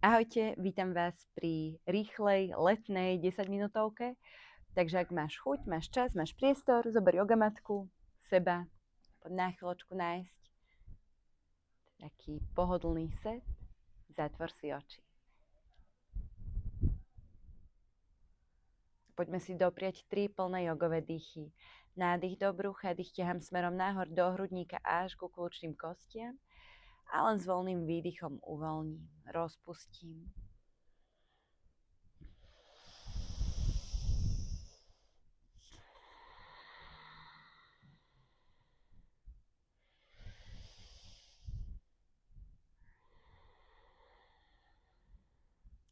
Ahojte, vítam vás pri rýchlej letnej 10-minútovke. Takže ak máš chuť, máš čas, máš priestor, zober jogamatku, seba, poď na chvíľočku nájsť taký pohodlný set, zatvor si oči. Poďme si doprieť 3 plné jogové dýchy. Nádych do brucha, dých ťahám smerom nahor do hrudníka až ku kľúčným kostiam a len s voľným výdychom uvoľním, rozpustím.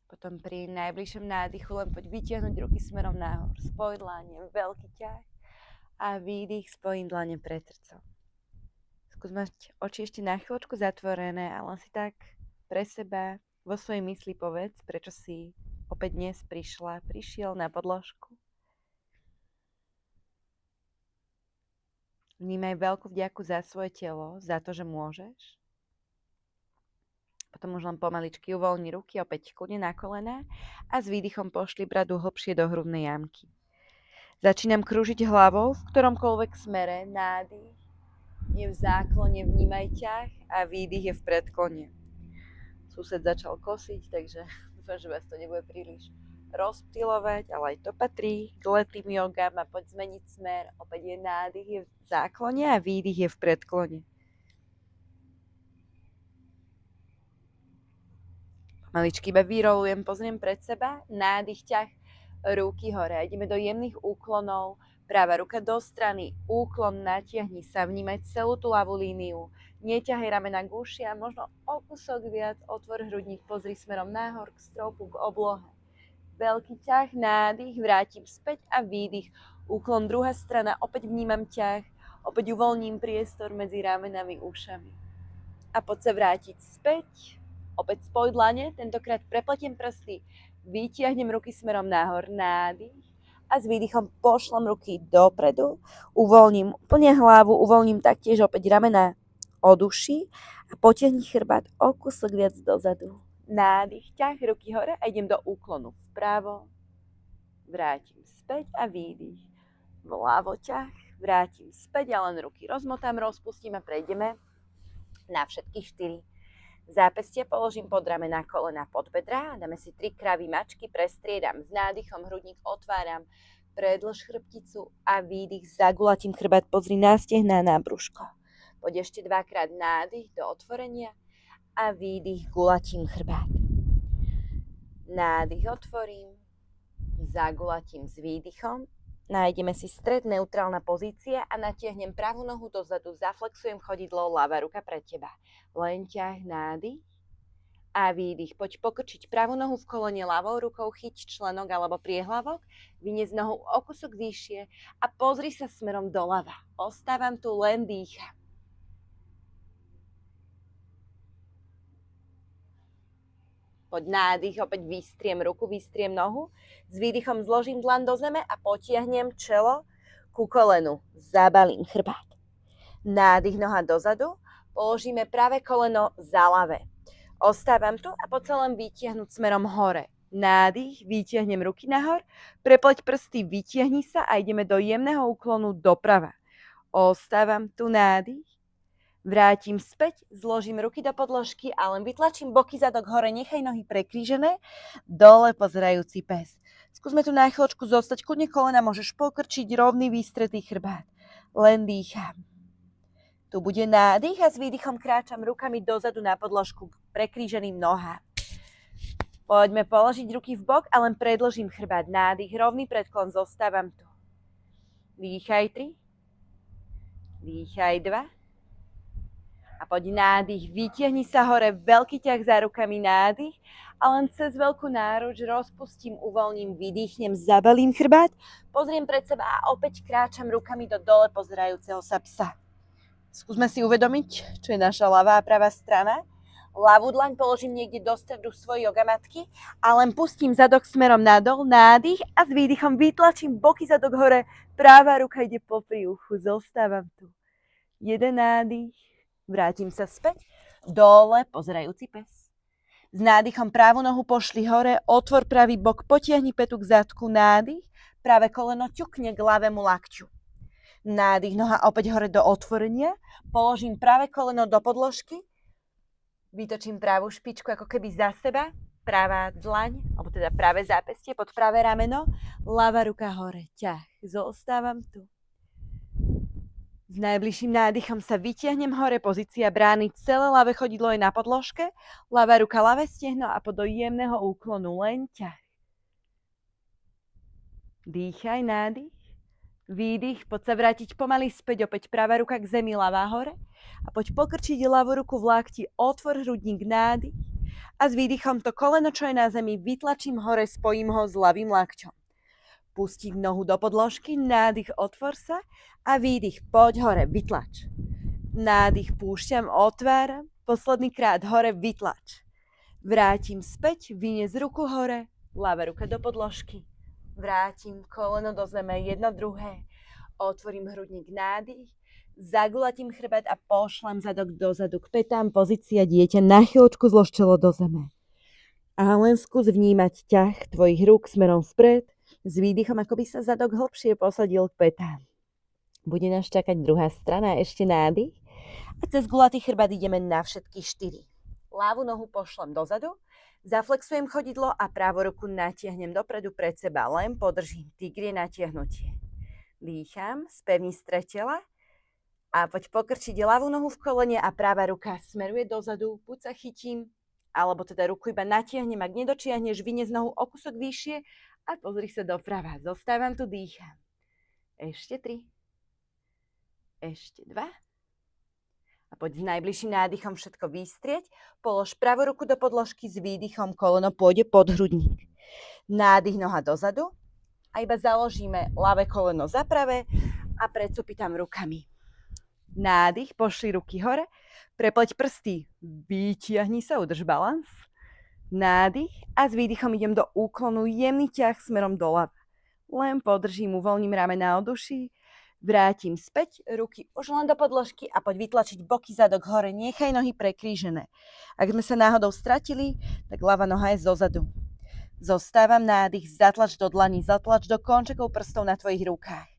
Potom pri najbližšom nádychu len poď vytiahnuť ruky smerom nahor. Spoj dlane, veľký ťah a výdych, spojím dlane pred srdcom. Skús mať oči ešte na chvíľočku zatvorené a len si tak pre seba vo svojej mysli povedz, prečo si opäť dnes prišiel na podložku. Vnímaj veľkú vďaku za svoje telo, za to, že môžeš. Potom už len pomaličky uvoľni ruky, opäť kľudne na kolená a s výdychom pošli bradu hlbšie do hrudnej jamky. Začínam krúžiť hlavou v ktoromkoľvek smere. Nádych je v záklone, vnímaj ťah a výdych je v predklone. Sused začal kosiť, takže dúfam, že vás to nebude príliš rozptylovať, ale aj to patrí k letným jogám a poď zmeniť smer. Opäť je nádych je v záklone a výdych je v predklone. Maličky iba vyrolujem, pozriem pred seba, nádych, ťah, ruky hore. Ideme do jemných úklonov, práva ruka do strany, úklon, natiahni sa, vnímaj celú tú ľavú líniu. Neťahaj ramena k ušiam, možno o kúsok viac, otvor hrudník, pozri smerom nahor, k stropu, k oblohe. Veľký ťah, nádych, vrátim späť a výdych. Úklon, druhá strana, opäť vnímam ťah, opäť uvoľním priestor medzi ramenami, ušami. A poď sa vrátiť späť. Opäť spoj dlane, tentokrát prepletiem prsty, vytiahnem ruky smerom nahor, nádych a s výdychom pošlem ruky dopredu, uvoľním úplne hlavu, uvoľním taktiež opäť ramená od uší a potiahni chrbát o kúsok viac dozadu. Nádych, ťah, ruky hore a idem do úklonu vpravo, vrátim späť a výdych. Vľavo ťah, vrátim späť a len ruky rozmotám, rozpustím a prejdeme na všetky 4. Zápestie položím pod ramená, kolena pod bedrá, dáme si 3 kravy mačky, prestriedam s nádychom, hrudník otváram, predĺž chrbticu a výdych, zagulatím chrbát, pozri na stehná, na brúško. Poď ešte 2-krát nádych do otvorenia a výdych, gulatím chrbát. Nádych otvorím, zagulatím s výdychom. Nájdeme si stred, neutrálna pozícia a natiahnem pravú nohu dozadu, zaflexujem chodidlo, ľavá ruka pred teba. Len ťah, nádych a výdych. Poď pokrčiť pravú nohu v kolene, ľavou rukou chyť členok alebo priehlavok, vyniesť nohu o kúsok vyššie a pozri sa smerom doľava. Ostávam tu, len dýcham. Poď nádych, opäť vystriem ruku, vystriem nohu. S výdychom zložím dlaň do zeme a potiahnem čelo ku kolenu. Zabalím chrbát. Nádych, noha dozadu. Položíme pravé koleno za ľavé. Ostávam tu a poď sa len vytiahnuť smerom hore. Nádych, vytiahnem ruky nahor. Prepleť prsty, vytiahni sa a ideme do jemného úklonu doprava. Ostávam tu, nádych. Vrátim späť, zložím ruky do podložky a len vytlačím boky zadok hore, nechaj nohy prekrížené, dole pozerajúci pes. Skúsme tu na chvíľočku zostať, kľudne kolena môžeš pokrčiť, rovný výstretý chrbát. Len dýcham. Tu bude nádych a s výdychom kráčam rukami dozadu na podložku k prekríženým nohám. Poďme položiť ruky v bok a len predĺžím chrbát. Nádych, rovný predklon, zostávam tu. Dýchaj 3. Dýchaj 2. A poď nádych, vytiahni sa hore, veľký ťah za rukami, nádych a len cez veľkú náruč rozpustím, uvoľním, vydýchnem, zabalím chrbát, pozriem pred seba a opäť kráčam rukami do dole pozerajúceho sa psa. Skúsme si uvedomiť, čo je naša ľavá a pravá strana. Ľavú dlaň položím niekde do stredu svojej jogamatky a len pustím zadok smerom nadol, nádych a s výdychom vytlačím boky zadok hore, práva ruka ide popri uchu, zostávam tu. Jeden nádych. Vrátim sa späť, dole, pozerajúci pes. S nádychom pravú nohu pošli hore, otvor pravý bok, potiahni petu k zadku, nádych, pravé koleno ťukne k ľavému lakťu. Nádych, noha opäť hore do otvorenia, položím pravé koleno do podložky, vytočím pravú špičku ako keby za seba, pravá dlaň, alebo teda pravé zápestie pod pravé rameno, ľavá ruka hore, ťah, zostávam tu. S najbližším nádychom sa vytiahnem hore, pozícia brány, celé ľavé chodidlo je na podložke, ľavá ruka, ľavé stehno a pod do jemného úklonu len ťah. Dýchaj, nádych, výdych, poď sa vrátiť pomaly späť, opäť pravá ruka k zemi, ľavá hore a poď pokrčiť ľavú ruku v lakti, otvor hrudník, nádych a s výdychom to koleno, čo je na zemi, vytlačím hore, spojím ho s ľavým lakťom. Pustiť nohu do podložky, nádych, otvor sa a výdych, poď hore, vytlač. Nádych, púšťam, otváram, posledný krát hore, vytlač. Vrátim späť, vynies ruku hore, ľavá ruka do podložky. Vrátim koleno do zeme, jedno, druhé. Otvorím hrudník, nádych, zagulatím chrbet a pošlem zadok dozadu k petám, pozícia dieťa, na chvíľočku zlož čelo do zeme. A len skús vnímať ťah tvojich rúk smerom vpred, s výdychom, ako by sa zadok hlbšie posadil k petám. Bude nás čakať druhá strana, ešte nádych. A cez gulatý chrbát ideme na všetky 4. Ľavú nohu pošlem dozadu, zaflexujem chodidlo a pravú ruku natiahnem dopredu pred seba, len podržím, tigrie natiahnutie. Dýcham, spevni stred tela a poď pokrčiť ľavú nohu v kolene a pravá ruka smeruje dozadu, buď sa chytím, alebo teda ruku iba natiahnem, ak nedočiahneš, vynies nohu o kúsok vyššie a pozri sa doprava. Zostávam tu, dýcham. Ešte 3. Ešte 2. A poď s najbližším nádychom všetko vystrieť. Polož pravú ruku do podložky, s výdychom koleno pôjde pod hrudník. Nádych, noha dozadu a iba založíme ľavé koleno za pravé a predsúpitam rukami. Nádych, pošli ruky hore, prepleť prsty, vytiahni sa, udrž balans. Nádych a s výdychom idem do úklonu, jemný ťah smerom doľava. Len podržím, uvoľním ramena od uší, vrátim späť, ruky už len do podložky a poď vytlačiť boky, zadok hore, nechaj nohy prekrížené. Ak sme sa náhodou stratili, tak ľavá noha je zozadu. Zostávam, nádych, zatlač do dlaní, zatlač do končekov prstov na tvojich rukách.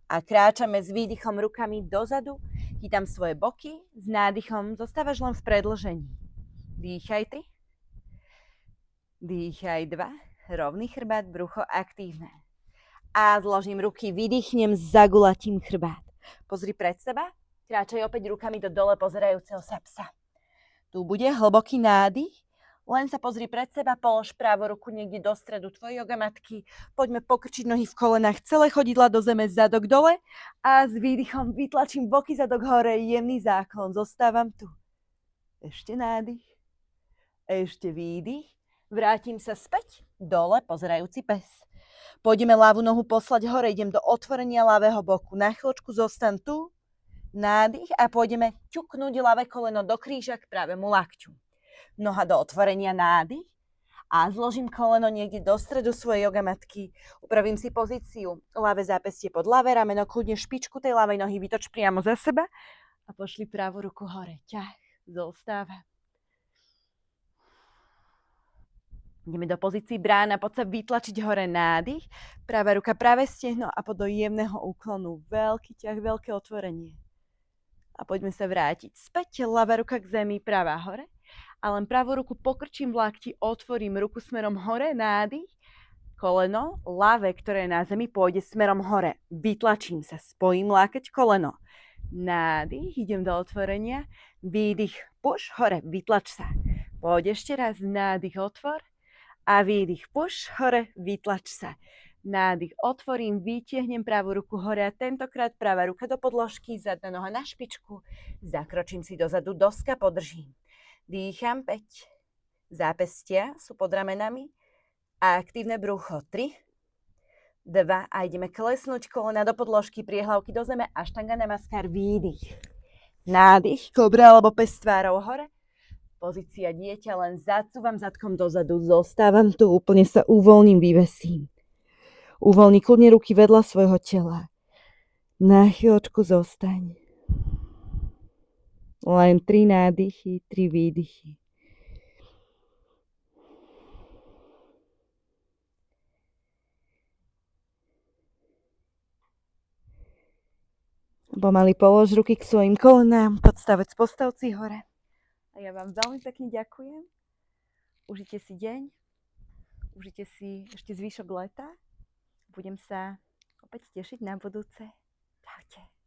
A kráčame s výdychom rukami dozadu, chytám svoje boky, s nádychom zostávaš len v predĺžení. Dýchaj 3. Dýchaj 2, rovný chrbát, brucho aktívne. A zložím ruky, vydýchnem, zagulatím chrbát. Pozri pred seba, kráčaj opäť rukami do dole pozerajúceho sa psa. Tu bude hlboký nádych, len sa pozri pred seba, polož pravú ruku niekde do stredu tvojej jogamatky, poďme pokrčiť nohy v kolenách, celé chodidla do zeme, zadok dole a s výdychom vytlačím boky, zadok hore, jemný záklon, zostávam tu. Ešte nádych, ešte výdych. Vrátim sa späť, dole, pozerajúci pes. Pôjdeme ľavú nohu poslať hore, idem do otvorenia ľavého boku. Na chvíľočku zostan tu, nádych a pôjdeme ťuknúť ľavé koleno do kríža k pravému lakťu. Noha do otvorenia, nádych a zložím koleno niekde do stredu svojej jogamatky. Upravím si pozíciu, ľavé zápestie pod ľavé rameno, kľudne špičku tej ľavej nohy vytoč priamo za seba a pošli pravú ruku hore. Ťah, zostáva. Ideme do pozícii brána, poď sa vytlačiť hore, nádych, pravá ruka, pravé stehno a poď do jemného úklonu. Veľký ťah, veľké otvorenie. A poďme sa vrátiť späť, ľavá ruka k zemi, pravá hore. A len pravú ruku pokrčím v lakti, otvorím ruku smerom hore, nádych, koleno, ľavé, ktoré je na zemi, pôjde smerom hore. Vytlačím sa, spojím lákeť, koleno. Nádych, idem do otvorenia, výdych, push, hore, vytlač sa. Poď ešte raz, nádych, otvor. A výdych, push, hore, vytlač sa. Nádych, otvorím, vytiahnem pravú ruku hore a tentokrát pravá ruka do podložky, zadná noha na špičku. Zakročím si dozadu, doska, podržím. Dýcham, 5. Zápestia sú pod ramenami. A aktívne brucho, 3, 2 a ideme klesnúť kolena do podložky, priehlavky do zeme, aštanga namaskar, výdych. Nádych, kobra alebo pes tvárou hore. Pozícia dieťa, len zacúvam zadkom dozadu, zostávam tu, úplne sa uvoľním, vyvesím. Uvoľni kľudne ruky vedľa svojho tela. Na chvíľočku zostaň. Len 3 nádychy, 3 výdychy. Pomaly polož ruky k svojim kolenám, postav si hore. A ja vám veľmi pekne ďakujem. Užite si deň, užite si ešte zvyšok leta. Budem sa opäť tešiť na budúce. Čaute.